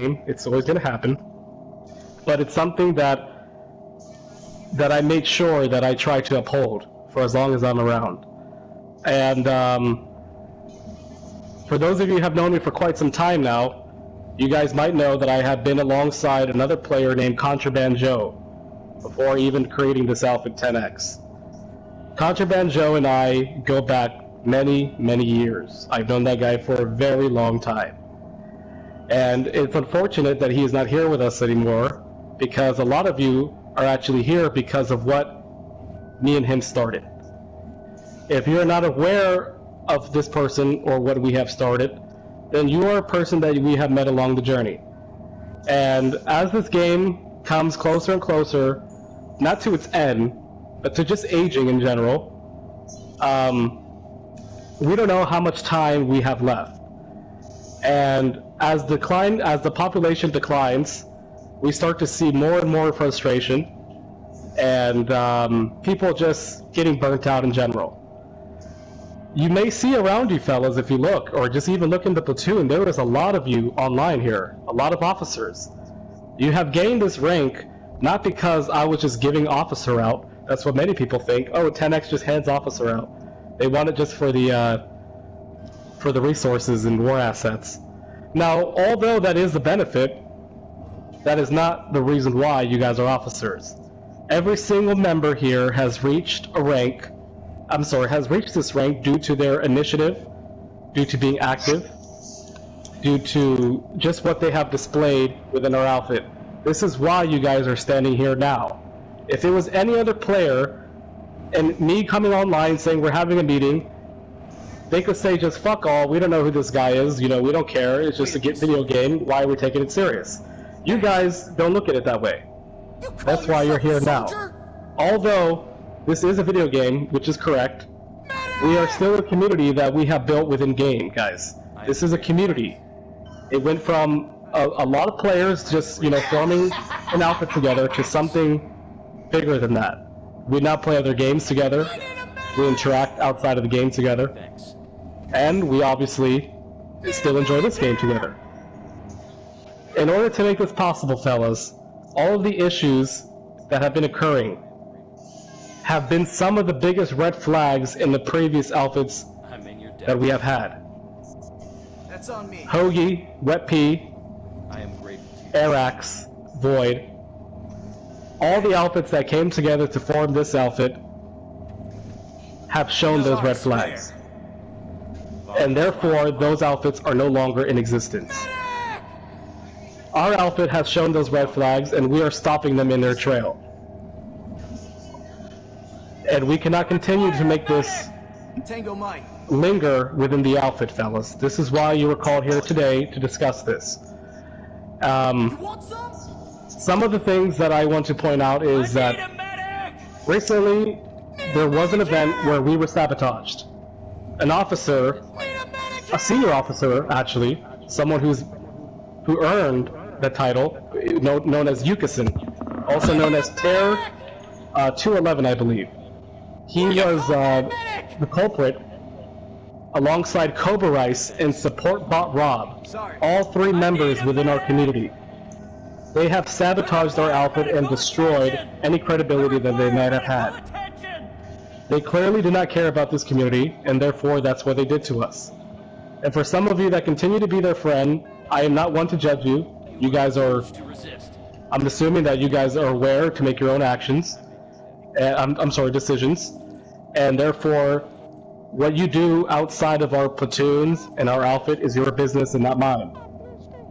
It's always going to happen. But it's something that I make sure that I try to uphold for as long as I'm around. And for those of you who have known me for quite some time now, you guys might know that I have been alongside another player named Contraband Joe before even creating this outfit 10X. Contraband Joe and I go back many, many years. I've known that guy for a very long time. And it's unfortunate that he is not here with us anymore, because a lot of you are actually here because of what me and him started. If you're not aware of this person or what we have started, then you are a person that we have met along the journey. And as this game comes closer and closer, not to its end, but to just aging in general, we don't know how much time we have left. And as the population declines, we start to see more and more frustration, and people just getting burnt out in general. You may see around you, fellas, if you look, or just even look in the platoon, there is a lot of you online here, a lot of officers. You have gained this rank not because I was just giving officer out. That's what many people think. Oh, 10X just hands officer out. They want it just for the resources and war assets. Now, although that is the benefit, that is not the reason why you guys are officers. Every single member here has reached this rank due to their initiative, due to being active, due to just what they have displayed within our outfit. This is why you guys are standing here now. If it was any other player, and me coming online saying we're having a meeting, they could say just fuck all, we don't know who this guy is, we don't care, it's just a video game, why are we taking it serious? You guys don't look at it that way. That's why you're here now. Although this is a video game, which is correct, we are still a community that we have built within game, guys. This is a community. It went from a lot of players just, forming an outfit together to something bigger than that. We now play other games together. We interact outside of the game together. And we obviously still enjoy this game together. In order to make this possible, fellas, all of the issues that have been occurring have been some of the biggest red flags in the previous outfits that we have had. That's on me. Hoagie, Wet P, Arax, Void, all the outfits that came together to form this outfit have shown those red flags. And therefore, those outfits are no longer in existence. Our outfit has shown those red flags, and we are stopping them in their trail. And we cannot continue to make this linger within the outfit, fellas. This is why you were called here today to discuss this. Some of the things that I want to point out is that recently there was an event where we were sabotaged. An officer, a senior officer actually, someone who earned the title, known as Yukason, also known as Tear 211, I believe. He was the culprit alongside Cobra Rice and Support Bot Rob, all three members within our community. They have sabotaged our outfit and destroyed any credibility that they might have had. They clearly do not care about this community, and therefore that's what they did to us. And for some of you that continue to be their friend, I am not one to judge you. You guys are, I'm assuming that you guys are aware to make your own actions, decisions, and therefore what you do outside of our platoons and our outfit is your business and not mine.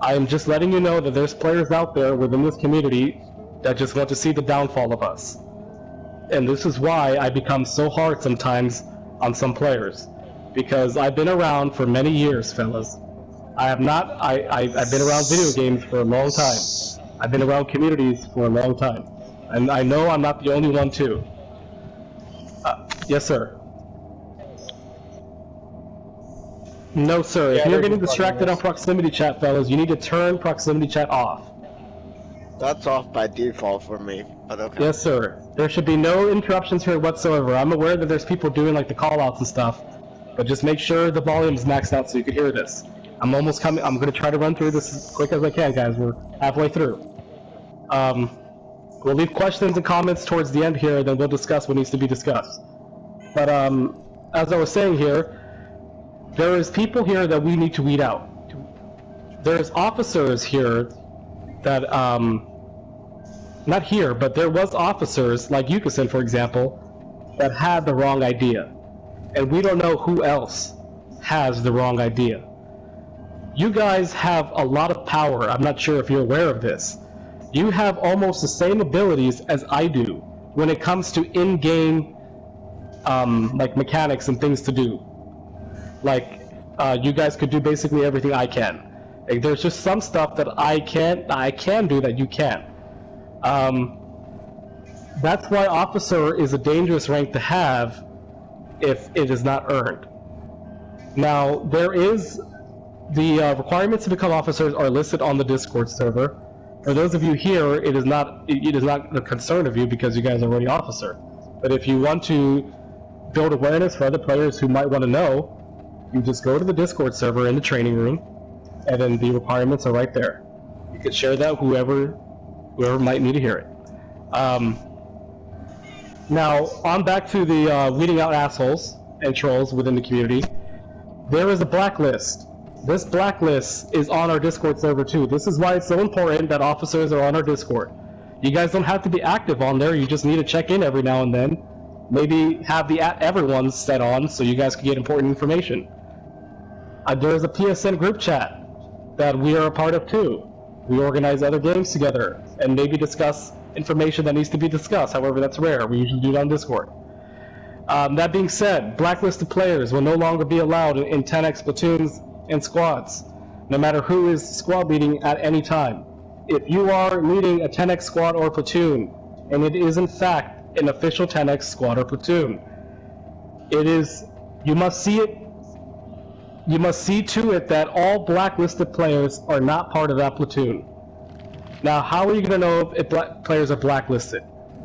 I am just letting you know that there's players out there within this community that just want to see the downfall of us. And this is why I become so hard sometimes on some players. Because I've been around for many years, fellas. I've been around video games for a long time. I've been around communities for a long time. And I know I'm not the only one too. Yes, sir. No, sir. If you're getting distracted on proximity chat, fellas, you need to turn proximity chat off. That's off by default for me, but okay. Yes, sir. There should be no interruptions here whatsoever. I'm aware that there's people doing like the call-outs and stuff, but just make sure the volume is maxed out so you can hear this. I'm almost coming. I'm going to try to run through this as quick as I can, guys. We're halfway through. We'll leave questions and comments towards the end here, then we'll discuss what needs to be discussed. But as I was saying here, there is people here that we need to weed out. There's officers here that, not here, but there was officers, like Yukasin, for example, that had the wrong idea. And we don't know who else has the wrong idea. You guys have a lot of power. I'm not sure if you're aware of this. You have almost the same abilities as I do when it comes to in-game like mechanics and things to do. Like, you guys could do basically everything I can. Like, there's just some stuff that I can do that you can't. That's why officer is a dangerous rank to have if it is not earned. Now, there is the requirements to become officers are listed on the Discord server. For those of you here, it is not a concern of you because you guys are already officer. But if you want to build awareness for other players who might want to know, you just go to the Discord server in the training room, and then the requirements are right there. You can share that with whoever might need to hear it. Now, on back to the weeding out assholes and trolls within the community. There is a blacklist. This blacklist is on our Discord server too. This is why it's so important that officers are on our Discord. You guys don't have to be active on there, you just need to check in every now and then. Maybe have the @everyone set on so you guys can get important information. There is a PSN group chat that we are a part of too. We organize other games together and maybe discuss information that needs to be discussed. However, that's rare. We usually do it on Discord. That being said, blacklisted players will no longer be allowed in 10x platoons and squads, no matter who is squad leading at any time. If you are leading a 10x squad or platoon, and it is in fact an official 10x squad or platoon, you must see to it that all blacklisted players are not part of that platoon. Now, how are you going to know if players are blacklisted?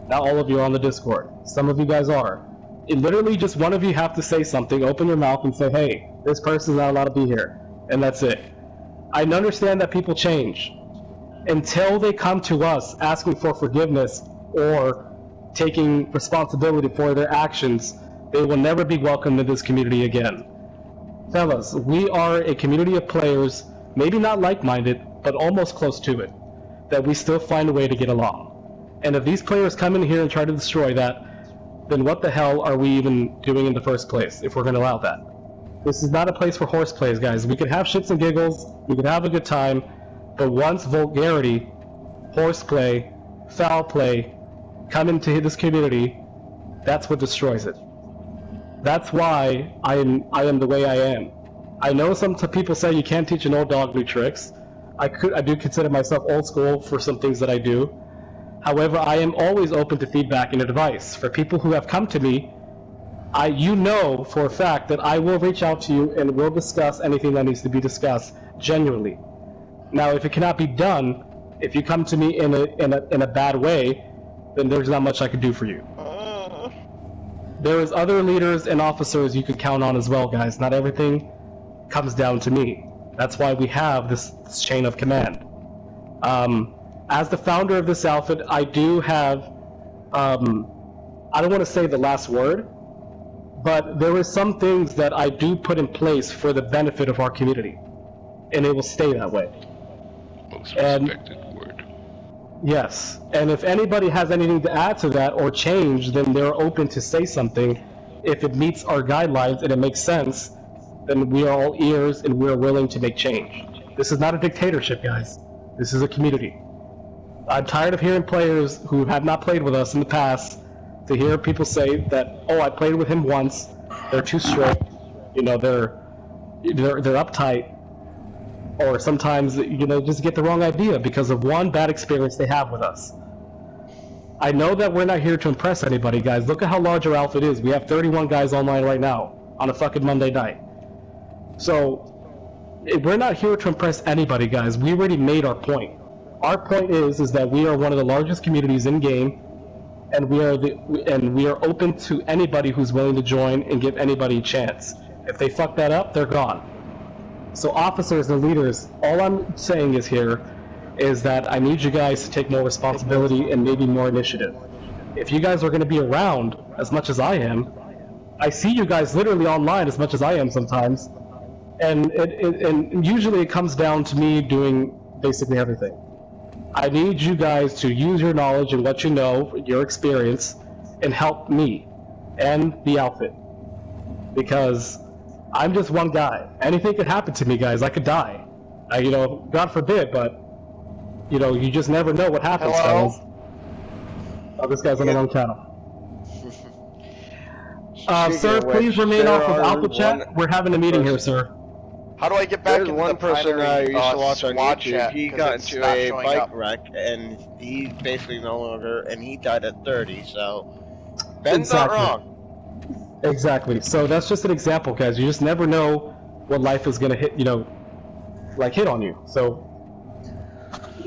Not all of you are on the Discord. Some of you guys are. It literally just one of you have to say something, open your mouth and say, hey, this person's not allowed to be here. And that's it. I understand that people change. Until they come to us asking for forgiveness or taking responsibility for their actions, they will never be welcome in this community again. Fellas, we are a community of players, maybe not like-minded, but almost close to it, that we still find a way to get along. And if these players come in here and try to destroy that, then what the hell are we even doing in the first place, if we're going to allow that? This is not a place for horseplays, guys. We can have shits and giggles, we can have a good time, but once vulgarity, horseplay, foul play come into this community, that's what destroys it. That's why I am the way I am. I know some people say you can't teach an old dog new tricks. I do consider myself old school for some things that I do. However, I am always open to feedback and advice. For people who have come to me, you know for a fact that I will reach out to you and will discuss anything that needs to be discussed, genuinely. Now, if it cannot be done, if you come to me in a bad way, then there's not much I can do for you. There is other leaders and officers you could count on as well, guys. Not everything comes down to me. That's why we have this chain of command. As the founder of this outfit, I do have, I don't want to say the last word, but there are some things that I do put in place for the benefit of our community, and it will stay that way. Most respected word. Yes, and if anybody has anything to add to that or change, then they're open to say something. If it meets our guidelines and it makes sense, then we are all ears and we're willing to make change. This is not a dictatorship, guys. This is a community. I'm tired of hearing players who have not played with us in the past to hear people say that, oh, I played with him once, they're too strict, you know, they're uptight, or sometimes, you know, just get the wrong idea because of one bad experience they have with us. I know that we're not here to impress anybody, guys. Look at how large our outfit is. We have 31 guys online right now on a fucking Monday night. So, we're not here to impress anybody, guys. We already made our point. Our point is that we are one of the largest communities in game, and we are open to anybody who's willing to join and give anybody a chance. If they fuck that up, they're gone. So officers and leaders, all I'm saying is that I need you guys to take more responsibility and maybe more initiative. If you guys are going to be around as much as I am, I see you guys literally online as much as I am sometimes, and usually it comes down to me doing basically everything. I need you guys to use your knowledge and what you know, your experience, and help me and the outfit. Because I'm just one guy. Anything could happen to me, guys. I could die. God forbid, but, you just never know what happens, fellas. Oh, this guy's on the wrong channel. Sir, please remain off of Alpha Chat. We're having a meeting here, sir. How do I get back There's into one the person I used to watch on squad YouTube. chat? He 'Cause got it's into not a showing bike up. wreck, and he's basically no longer, and he died at 30, so Ben's not wrong. Exactly. So that's just an example, guys. You just never know what life is gonna hit, hit on you. So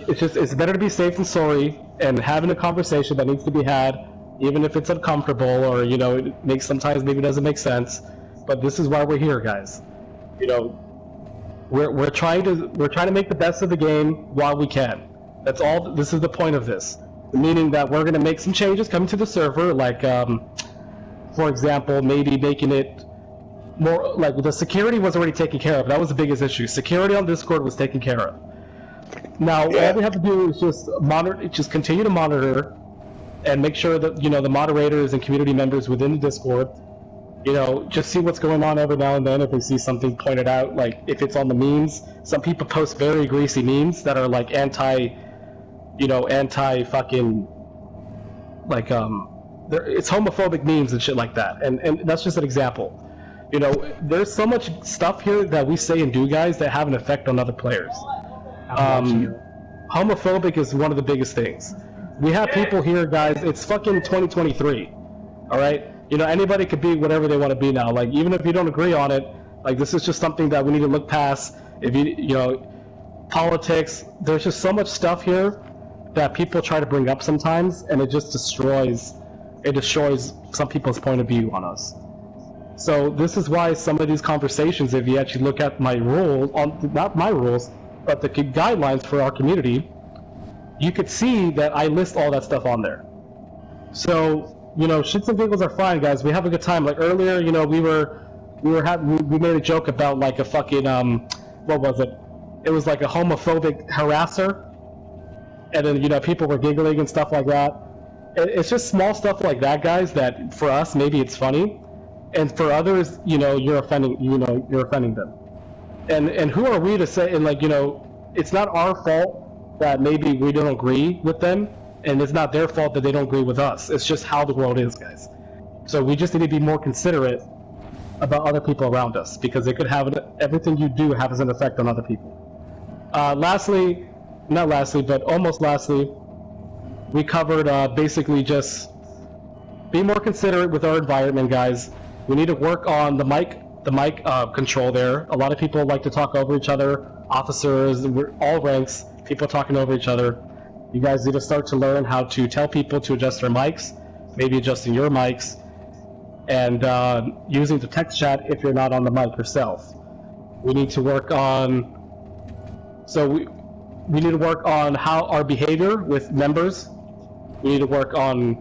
it's better to be safe than sorry, and having a conversation that needs to be had, even if it's uncomfortable or it makes sometimes maybe doesn't make sense. But this is why we're here, guys. We're trying to make the best of the game while we can. That's all. This is the point of this. Meaning that we're gonna make some changes coming to the server, like for example, maybe making it more like the security was already taken care of. That was the biggest issue. Security on Discord was taken care of. Now all we have to do is just continue to monitor, and make sure that the moderators and community members within the Discord, just see what's going on every now and then. If they see something pointed out, like if it's on the memes, some people post very greasy memes that are like anti fucking, like it's homophobic memes and shit like that, and that's just an example. There's so much stuff here that we say and do, guys, that have an effect on other players. Homophobic is one of the biggest things. We have people here, guys. It's fucking 2023. All right. Anybody could be whatever they want to be now. Like, even if you don't agree on it, like, this is just something that we need to look past. If politics, there's just so much stuff here that people try to bring up sometimes, and it just destroys some people's point of view on us. So this is why some of these conversations, if you actually look at my rules, not my rules, but the guidelines for our community, you could see that I list all that stuff on there. So, shits and giggles are fine, guys. We have a good time. Like earlier, we made a joke about like a fucking what was it? It was like a homophobic harasser, and then people were giggling and stuff like that. It's just small stuff like that, guys. That for us maybe it's funny, and for others, you're offending them. And who are we to say? And it's not our fault that maybe we don't agree with them, and it's not their fault that they don't agree with us. It's just how the world is, guys. So we just need to be more considerate about other people around us, because it could have everything you do has an effect on other people. Not lastly, but almost lastly, we covered basically just be more considerate with our environment, guys. We need to work on the mic control there. A lot of people like to talk over each other. Officers, all ranks, people talking over each other. You guys need to start to learn how to tell people to adjust their mics, maybe adjusting your mics, and using the text chat if you're not on the mic yourself. We need to work on. So we need to work on how our behavior with members. We need to work on,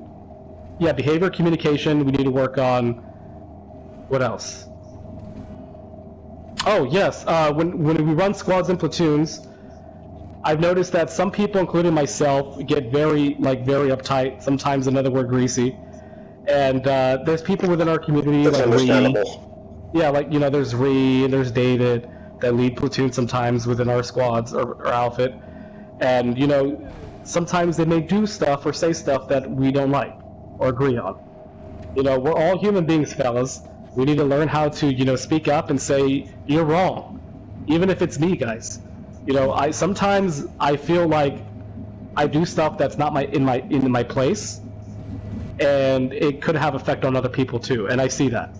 behavior, communication. We need to work on, what else? Oh yes, when we run squads and platoons, I've noticed that some people, including myself, get very uptight. Sometimes another word, greasy. And there's people within our community. That's like understandable. There's Ree and there's David that lead platoon sometimes within our squads or outfit, and sometimes they may do stuff or say stuff that we don't like or agree on. We're all human beings, fellas. We need to learn how to speak up and say you're wrong, even if it's me, guys. Sometimes I feel like I do stuff that's not in my place, and it could have effect on other people too, and I see that,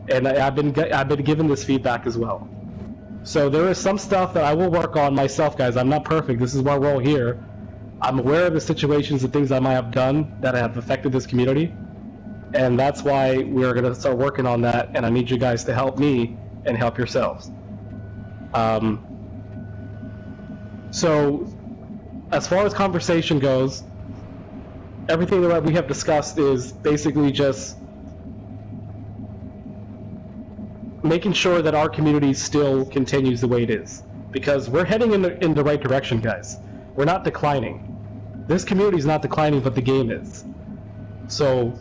and I've been given this feedback as well. So there is some stuff that I will work on myself, guys. I'm not perfect. This is why we're all here. I'm aware of the situations and things I might have done that have affected this community, and that's why we're going to start working on that, and I need you guys to help me and help yourselves. So, as far as conversation goes, everything that we have discussed is basically just making sure that our community still continues the way it is. Because we're heading in the right direction, guys. We're not declining. This community is not declining, but the game is. So,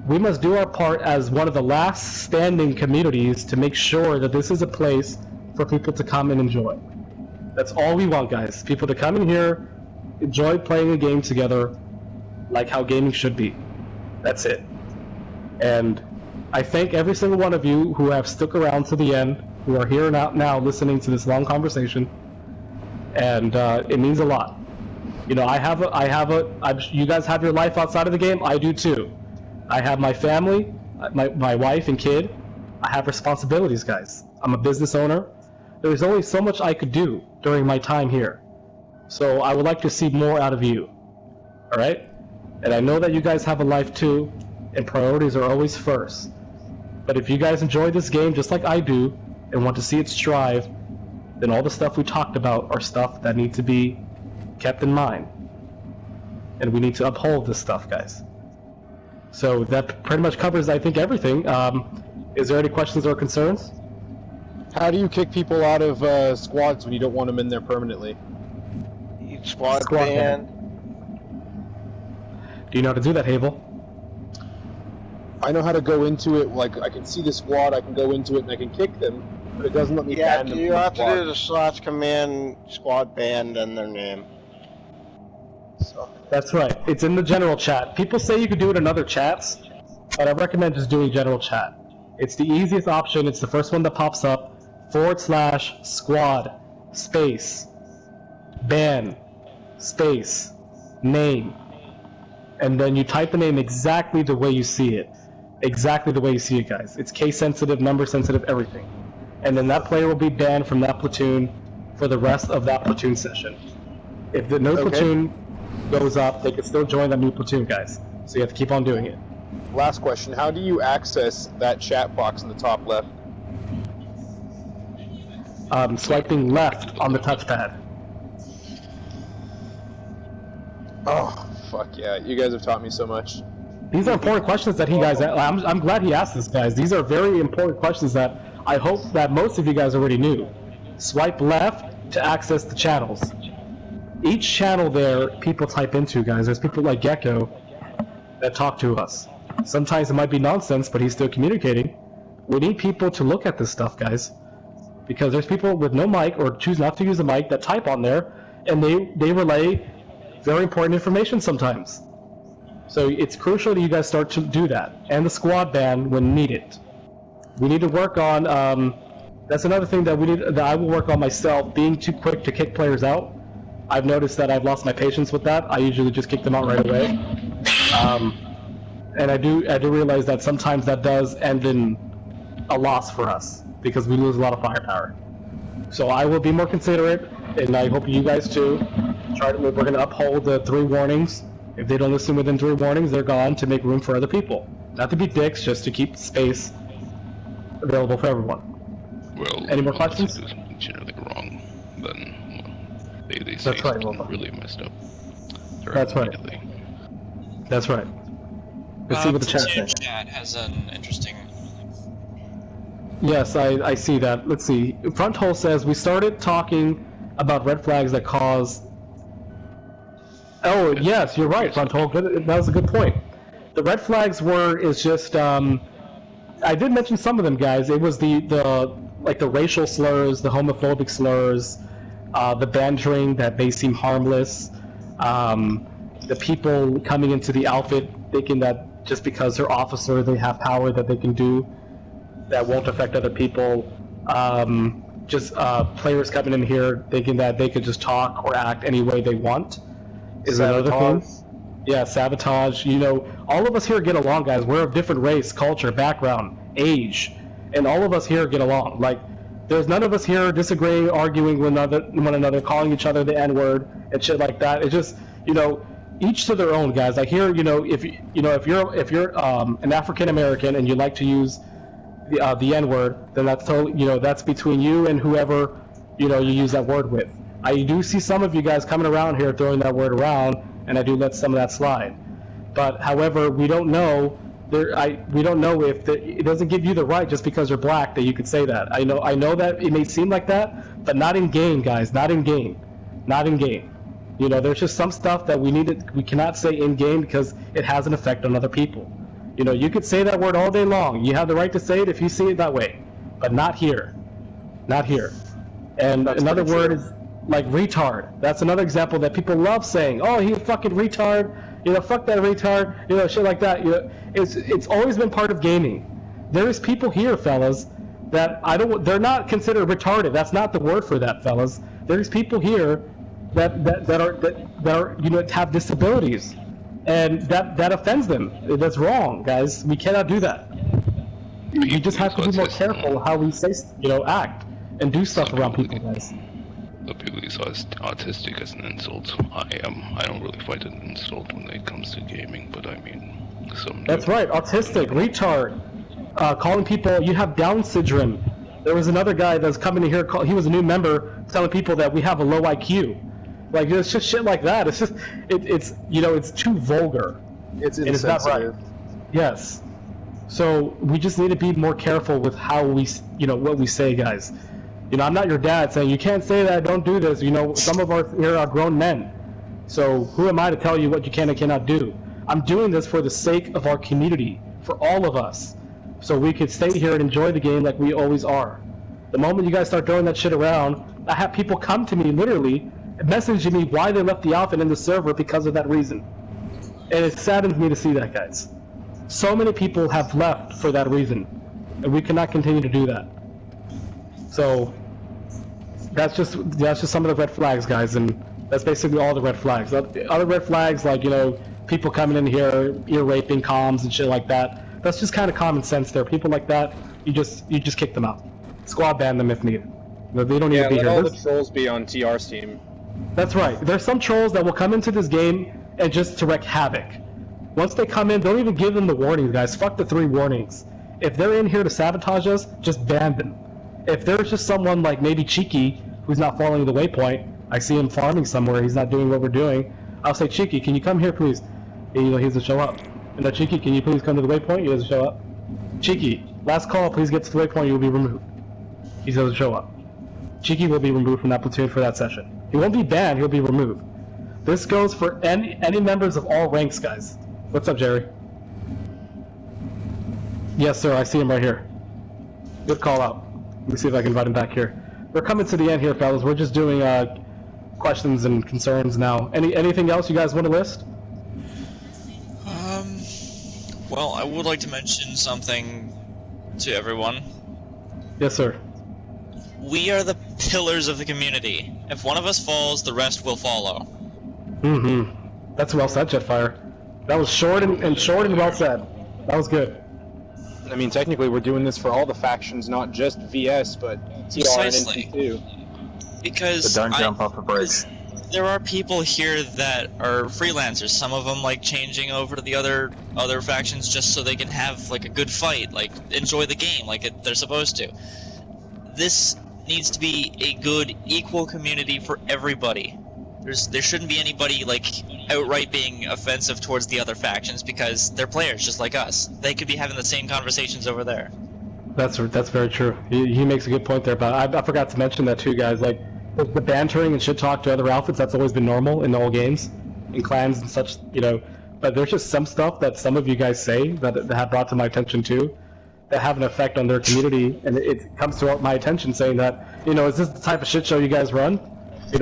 we must do our part as one of the last standing communities to make sure that this is a place for people to come and enjoy. That's all we want, guys. People to come in here, enjoy playing a game together, like how gaming should be. That's it. And I thank every single one of you who have stuck around to the end, who are here now listening to this long conversation, and it means a lot. You know, you guys have your life outside of the game. I do too. I have my family, my wife and kid. I have responsibilities, guys. I'm a business owner. There's only so much I could do during my time here. So I would like to see more out of you. Alright? And I know that you guys have a life too, and priorities are always first. But if you guys enjoy this game just like I do, and want to see it strive, then all the stuff we talked about are stuff that need to be kept in mind. And we need to uphold this stuff, guys. So that pretty much covers, I think, everything. Is there any questions or concerns? How do you kick people out of squads when you don't want them in there permanently? Squad ban. Do you know how to do that, Havel? I know how to go into it, like, I can see the squad, I can go into it, and I can kick them, but it doesn't let me ban them. You have to do the / command squad ban and their name. So. That's right. It's in the general chat. People say you could do it in other chats, but I recommend just doing general chat. It's the easiest option. It's the first one that pops up. / squad space ban space name, and then you type the name exactly the way you see it. Exactly the way you see it, guys. It's case sensitive, number sensitive, everything. And then that player will be banned from that platoon for the rest of that platoon session. If the new platoon goes up, they can still join that new platoon, guys. So you have to keep on doing it. Last question, how do you access that chat box in the top left? Swiping left on the touchpad. Oh, fuck yeah. You guys have taught me so much. These are important questions that I'm glad he asked this, guys. These are very important questions that I hope that most of you guys already knew. Swipe left to access the channels. Each channel there, people type into, guys. There's people like Gecko that talk to us. Sometimes it might be nonsense, but he's still communicating. We need people to look at this stuff, guys. Because there's people with no mic or choose not to use a mic that type on there, and they relay very important information sometimes. So it's crucial that you guys start to do that. And the squad ban when needed. We need to work on, that's another thing that I will work on myself, being too quick to kick players out. I've noticed that I've lost my patience with that. I usually just kick them out right away. And I do realize that sometimes that does end in a loss for us, because we lose a lot of firepower. So I will be more considerate, and I hope you guys too. We're going to uphold the 3 warnings. If they don't listen within 3 warnings, they're gone, to make room for other people. Not to be dicks, just to keep space available for everyone. Well, any more questions? If it's generally wrong, then they say That's right, something really messed up. That's right. That's right. Let's see what the chat says. Chat has an interesting... Yes, I see that. Let's see. Front Hole says, we started talking about red flags that cause... Oh, yes, you're right, Front Hole. That was a good point. The red flags is just... I did mention some of them, guys. It was the racial slurs, the homophobic slurs, the bantering that may seem harmless, the people coming into the outfit thinking that just because they're officer, they have power that they can do that won't affect other people. Just players coming in here thinking that they could just talk or act any way they want is another thing. Yeah, sabotage. You know, all of us here get along, guys. We're of different race, culture, background, age, and all of us here get along. Like, there's none of us here disagreeing, arguing with one another, calling each other the N-word and shit like that. It's just, you know, each to their own, guys. I hear, if you're an African American and you like to use the N-word, then that's totally, that's between you and whoever you use that word with. I do see some of you guys coming around here throwing that word around, and I do let some of that slide. But however, we don't know. We don't know if it doesn't give you the right just because you're black that you could say that. I know that it may seem like that, but not in game, guys. Not in game. Not in game. There's just some stuff that we cannot say in game because it has an effect on other people. You could say that word all day long. You have the right to say it if you see it that way, but not here. Not here. And That's another pretty word true. is like retard. That's another example that people love saying. Oh, he's a fucking retard. Fuck that retard. Shit like that. It's always been part of gaming. There is people here, fellas, that they're not considered retarded. That's not the word for that, fellas. There's people here that are have disabilities, and that offends them. That's wrong, guys. We cannot do that. We just have to be more careful how we say, act and do stuff around people, guys. The people use autistic as an insult. I don't really find it an insult when it comes to gaming, but I mean, some. That's right, autistic, retard, calling people you have Down syndrome. There was another guy that's coming in here. He was a new member, telling people that we have a low IQ. Like it's just shit like that. It's just it's too vulgar. It's and it's not right. insensitive. Yes. So we just need to be more careful with how we what we say, guys. I'm not your dad saying you can't say that, don't do this. Some of us here are grown men. So who am I to tell you what you can and cannot do? I'm doing this for the sake of our community, for all of us, so we could stay here and enjoy the game like we always are. The moment you guys start throwing that shit around, I have people come to me literally, messaging me why they left the outfit in the server because of that reason. And it saddens me to see that, guys. So many people have left for that reason, and we cannot continue to do that. So that's just some of the red flags, guys, and that's basically all the red flags. Other red flags, like people coming in here, ear raping comms and shit like that. That's just kind of common sense. There, people like that, you just kick them out, squad ban them if needed. They don't need to be here. Yeah, let all the trolls be on TR's team. That's right. There's some trolls that will come into this game and just to wreak havoc. Once they come in, don't even give them the warnings, guys. Fuck the 3 warnings. If they're in here to sabotage us, just ban them. If there's just someone like maybe Cheeky who's not following the waypoint, I see him farming somewhere, he's not doing what we're doing, I'll say, Cheeky, can you come here, please? And, he doesn't show up. And Cheeky, can you please come to the waypoint? He doesn't show up. Cheeky, last call, please get to the waypoint, you will be removed. He doesn't show up. Cheeky will be removed from that platoon for that session. He won't be banned, he'll be removed. This goes for any members of all ranks, guys. What's up, Jerry? Yes, sir, I see him right here. Good call out. Let me see if I can invite him back here. We're coming to the end here, fellas. We're just doing questions and concerns now. Anything else you guys want to list? Well, I would like to mention something to everyone. Yes, sir. We are the pillars of the community. If one of us falls, the rest will follow. Mm-hmm. That's well said, Jetfire. That was short and well said. That was good. I mean, technically, we're doing this for all the factions, not just VS, but TR Precisely. and NP too. Because So don't jump off a bridge. there are people here that are freelancers. Some of them like changing over to the other factions just so they can have like a good fight, like enjoy the game like they're supposed to. This needs to be a good, equal community for everybody. There shouldn't be anybody like outright being offensive towards the other factions because they're players just like us. They could be having the same conversations over there. That's very true. He makes a good point there, but I forgot to mention that too, guys. Like the bantering and shit talk to other outfits, that's always been normal in all games, in clans and such, But there's just some stuff that some of you guys say that have brought to my attention too, that have an effect on their community, and it comes to my attention saying that, is this the type of shit show you guys run?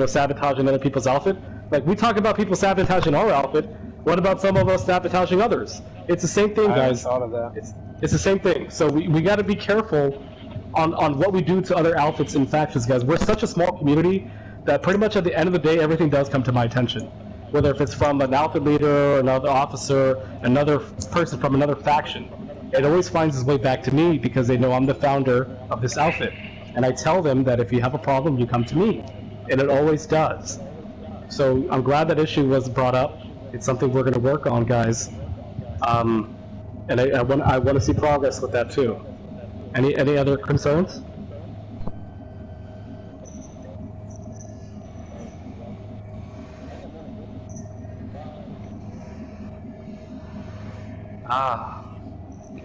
Sabotaging other people's outfit? Like, we talk about people sabotaging our outfit, what about some of us sabotaging others? It's the same thing, guys. I haven't thought of that. It's the same thing. So we got to be careful on what we do to other outfits and factions, guys. We're such a small community that pretty much at the end of the day, everything does come to my attention. Whether if it's from an outfit leader, or another officer, another person from another faction, it always finds its way back to me because they know I'm the founder of this outfit. And I tell them that if you have a problem, you come to me. And it always does. So I'm glad that issue was brought up. It's something we're going to work on, guys. And I want to see progress with that too. Any other concerns?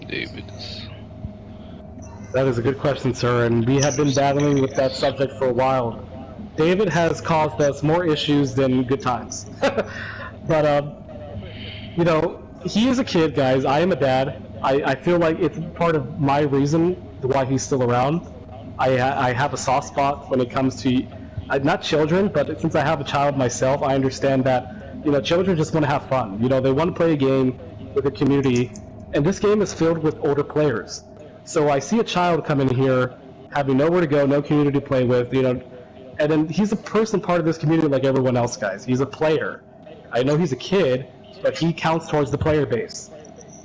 David is... That is a good question, sir, and we have been battling with that subject for a while. David has caused us more issues than good times. But, you know, he is a kid, guys. I am a dad. I feel like it's part of my reason why he's still around. I have a soft spot when it comes to, not children, but since I have a child myself, I understand that, you know, children just want to have fun. You know, they want to play a game with a community, and this game is filled with older players. So I see a child come in here, having nowhere to go, no community to play with, you know, and then he's a person part of this community like everyone else, guys. He's a player. I know he's a kid, but he counts towards the player base.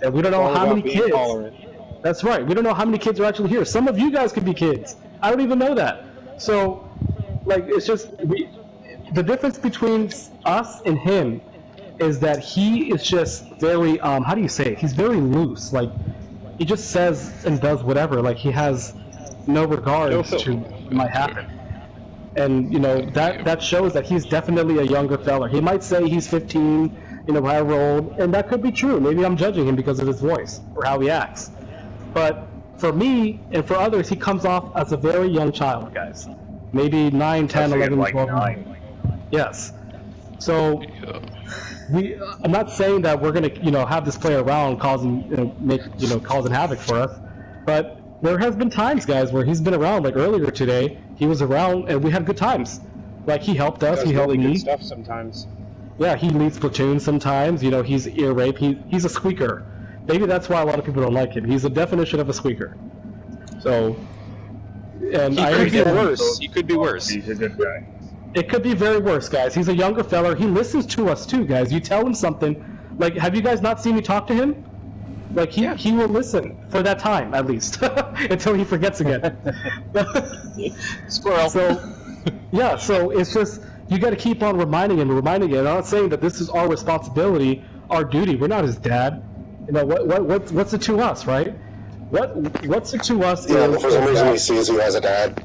And we don't know how many kids. Tolerant. That's right. We don't know how many kids are actually here. Some of you guys could be kids. I don't even know that. So, like, it's just the difference between us and him is that he is just very how do you say it? He's very loose. Like, he just says and does whatever. Like, he has no regards to what might happen. And, you know, that shows that he's definitely a younger fella. He might say he's 15, you know, however old, and that could be true. Maybe I'm judging him because of his voice or how he acts. But for me and for others, he comes off as a very young child, guys. Maybe 9, 10, 11, 12. 9. Yes. So I'm not saying that we're gonna, you know, have this player around causing, causing havoc for us, but there has been times, guys, where he's been around. Like earlier today, he was around and we had good times. Like, he helped us, he helped me. Good stuff sometimes. Yeah, he leads platoons sometimes. You know, he's ear rape. He's a squeaker. Maybe that's why a lot of people don't like him. He's the definition of a squeaker. So, and he could be worse. He could be worse. He's a good guy. It could be very worse, guys. He's a younger fella. He listens to us too, guys. You tell him something. Like, have you guys not seen me talk to him? Like, he will listen for that time, at least, until he forgets again. Squirrel. So, yeah, so it's just, you got to keep on reminding him. I'm not saying that this is our responsibility, our duty. We're not his dad. You know, what's it to us, right? What's it to us? Yeah, but for some reason he sees you as a dad.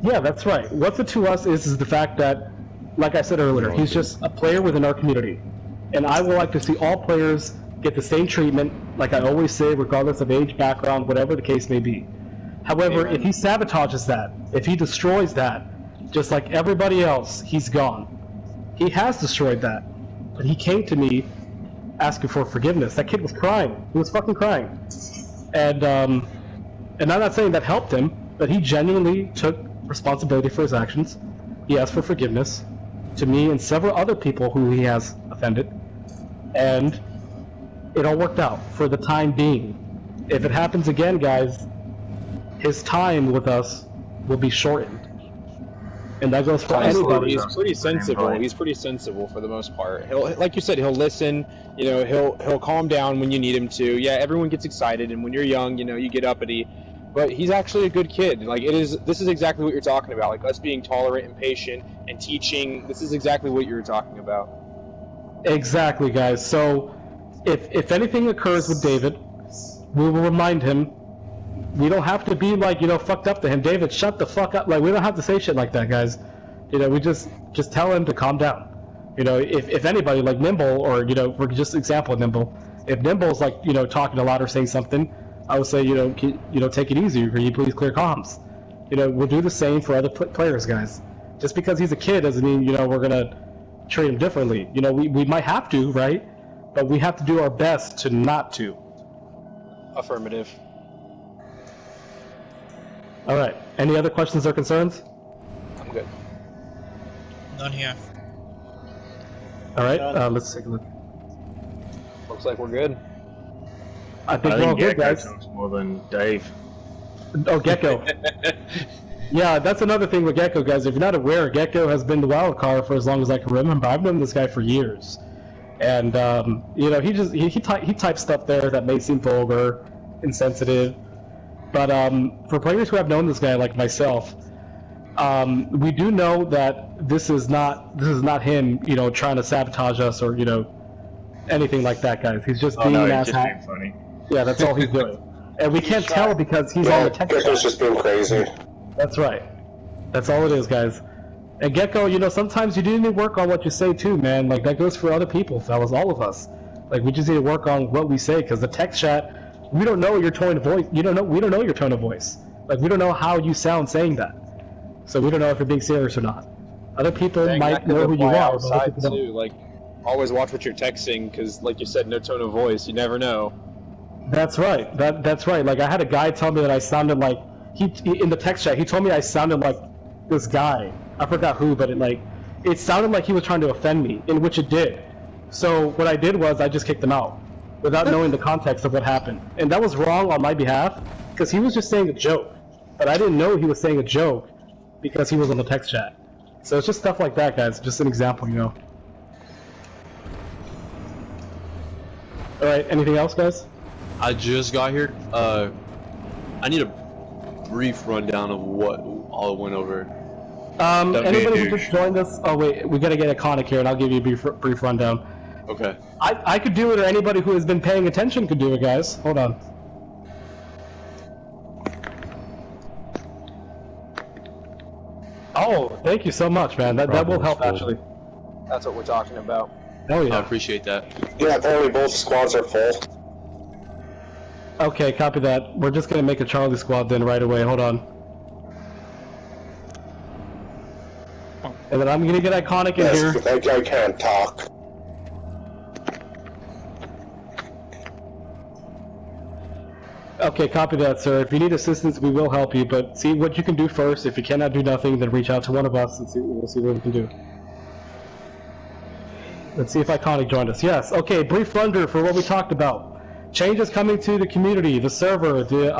Yeah, that's right. What's it to us is the fact that, like I said earlier, he's just a player within our community. And I would like to see all players get the same treatment, like I always say, regardless of age, background, whatever the case may be. However, if he sabotages that, if he destroys that, just like everybody else, he's gone. He has destroyed that. But he came to me asking for forgiveness. That kid was crying. He was fucking crying. And I'm not saying that helped him, but he genuinely took responsibility for his actions. He asked for forgiveness to me and several other people who he has offended. And it all worked out for the time being. If it happens again, guys, his time with us will be shortened. And that goes for anybody. He's pretty sensible. He's pretty sensible for the most part. He'll, like you said, he'll listen. You know, he'll calm down when you need him to. Yeah, everyone gets excited, and when you're young, you know, you get uppity. But he's actually a good kid. Like, this is exactly what you're talking about. Like, us being tolerant and patient and teaching. This is exactly what you're talking about. Exactly, guys. So, if anything occurs with David, we will remind him. We don't have to be like, you know, fucked up to him. David, shut the fuck up. Like, we don't have to say shit like that, guys. You know, we just tell him to calm down. You know, if anybody, like Nimble, or, you know, for just example, Nimble, if Nimble's like, you know, talking a lot or saying something, I would say, you know, take it easy. Can you please clear comms? You know, we'll do the same for other players, guys. Just because he's a kid doesn't mean, you know, we're gonna treat him differently. You know, we might have to, right? But we have to do our best to not to. Affirmative. All right. Any other questions or concerns? I'm good. None here. All right. Let's take a look. Looks like we're good. I think we're all good, Gecko guys. talks more than Dave. Oh, Gecko. Yeah, that's another thing with Gecko, guys. If you're not aware, Gecko has been the wild card for as long as I can remember. I've known this guy for years, and you know, he types stuff there that may seem vulgar, insensitive. But for players who have known this guy, like myself, we do know that this is not him, you know, trying to sabotage us or, you know, anything like that, guys. He's just being an asshole. Just being funny. Yeah, that's all he's doing. And we can't tell because he's on the tech side. Gecko's just being crazy. That's right. That's all it is, guys. And Gecko, you know, sometimes you do need to work on what you say too, man. Like, that goes for other people, fellas, all of us. Like, we just need to work on what we say, because the text chat, we don't know your tone of voice. We don't know your tone of voice. Like, we don't know how you sound saying that. So we don't know if you're being serious or not. Other people Dang, might that could know who you apply are, but other outside people don't. too. Like, always watch what you're texting, because, like you said, no tone of voice. You never know. That's right. That's right. Like, I had a guy tell me that I sounded like he in the text chat. He told me I sounded like this guy. I forgot who, but it sounded like he was trying to offend me, in which it did. So what I did was I just kicked him out without knowing the context of what happened, and that was wrong on my behalf because he was just saying a joke, but I didn't know he was saying a joke because he was on the text chat. So it's just stuff like that, guys. Just an example, you know. All right. Anything else, guys? I just got here. I need a brief rundown of what all went over. Anybody who just joined us? Oh wait, we gotta get a Iconic here, and I'll give you a brief rundown. Okay. I could do it, or anybody who has been paying attention could do it, guys. Hold on. Oh, thank you so much, man. That will help, actually. That's what we're talking about. Oh I yeah. appreciate that. Yeah, apparently both squads are full. Okay, copy that. We're just gonna make a Charlie squad then right away. Hold on. And then I'm gonna get Iconic in here. Yes, I can't talk. Okay, copy that, sir. If you need assistance, we will help you, but see what you can do first. If you cannot do nothing, then reach out to one of us and we'll see what we can do. Let's see if Iconic joined us. Yes, okay, brief rundown for what we talked about. Changes coming to the community, the server, community,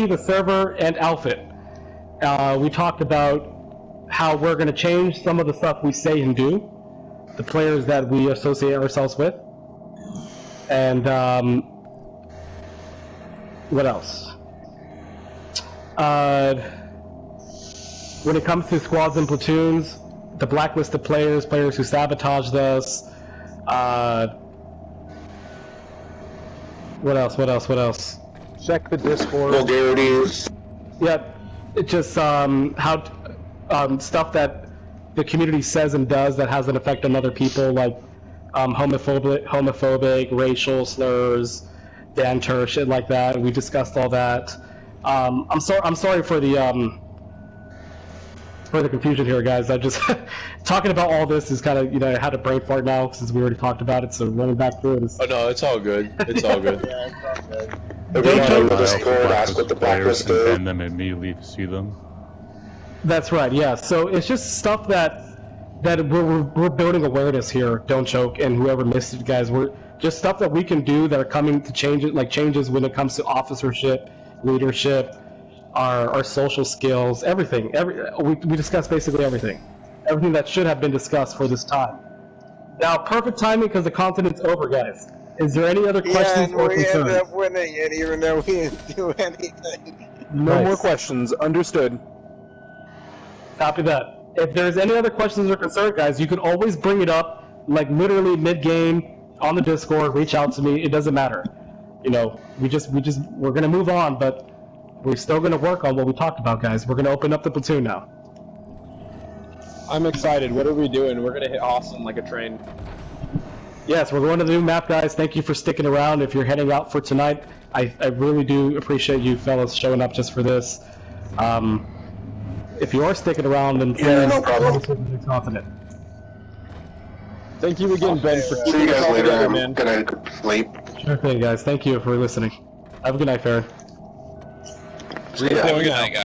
the server, and outfit. We talked about how we're going to change some of the stuff we say and do, the players that we associate ourselves with. And what else? When it comes to squads and platoons, the blacklisted players, players who sabotaged us. What else? Check the Discord. Vulgarities. Yep. It just stuff that the community says and does that has an effect on other people, like homophobic, racial slurs, banter, shit like that. We discussed all that. I'm sorry for the confusion here, guys. I just talking about all this is kind of, you know, I had a brain fart now since we already talked about it. So running back through it is. Oh no, it's all good. It's all good. Yeah, it's all good. Everyone in the Discord ask what the blacklist and do. ban them immediately if you see them. That's right. Yeah. So it's just stuff that we're building awareness here. Don't choke, and whoever missed it, guys. We're just stuff that we can do that are coming to change it, like changes when it comes to officership, leadership, our social skills, everything. We discussed basically everything that should have been discussed for this time. Now, perfect timing because the continent's over, guys. Is there any other questions Yeah, or we concerns? ended up winning it, even though we didn't do anything. No Nice. more questions. Understood. Copy that. If there's any other questions or concerns, guys, you can always bring it up, like literally mid-game on the Discord. Reach out to me. It doesn't matter. You know, we're gonna move on, but we're still gonna work on what we talked about, guys. We're gonna open up the platoon now. I'm excited. What are we doing? We're gonna hit Austin like a train. Yes, we're going to the new map, guys. Thank you for sticking around. If you're heading out for tonight, I really do appreciate you fellas showing up just for this. If you are sticking around, then Yeah, no problem. confident. Thank you again, Ben, for See keeping you us guys all later. together, I'm man. gonna sleep. Sure thing, guys. Thank you for listening. Have a good night, Farron. See ya. Good night, guys.